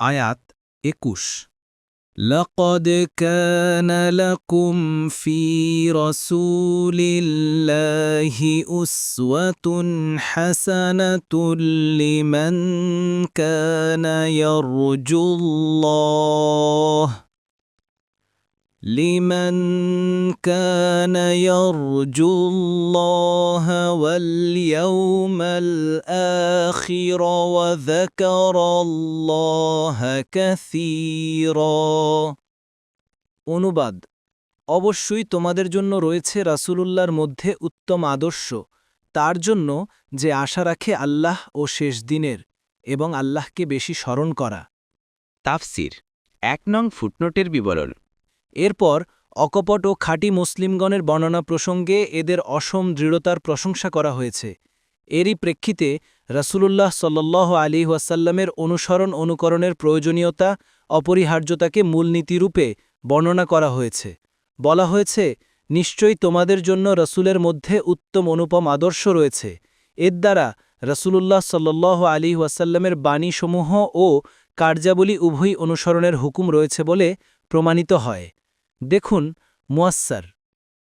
আয়াত ২১। لقد كان لكم في رسول الله أسوة حسنة لمن كان يرجو الله واليوم الآخر وذكر الله كثيرا। অনুবাদ: অবশ্যই তোমাদের জন্য রয়েছে রাসূলুল্লাহর মধ্যে উত্তম আদর্শ, তার জন্য যে আশা রাখে আল্লাহ ও শেষ দিনের, এবং আল্লাহকে বেশি স্মরণ করা। তাফসির ১ নং ফুটনোটের বিবরণ। এরপর অকপট ও খাঁটি মুসলিমগণের বর্ণনা প্রসঙ্গে এদের অসম দৃঢ়তার প্রশংসা করা হয়েছে। এরই প্রেক্ষিতে রাসূলুল্লাহ সাল্লাল্লাহু আলাইহি ওয়াসাল্লামের অনুসরণ অনুকরণের প্রয়োজনীয়তা, অপরিহার্যতাকে মূলনীতিরূপে বর্ণনা করা হয়েছে। বলা হয়েছে, নিশ্চয়ই তোমাদের জন্য রাসূলের মধ্যে উত্তম অনুপম আদর্শ রয়েছে। এর দ্বারা রাসূলুল্লাহ সাল্লাল্লাহু আলাইহি ওয়াসাল্লামের বাণীসমূহ ও কার্যাবলী উভয় অনুসরণের হুকুম রয়েছে বলে প্রমাণিত হয়। দেখুন মুয়াস্সার।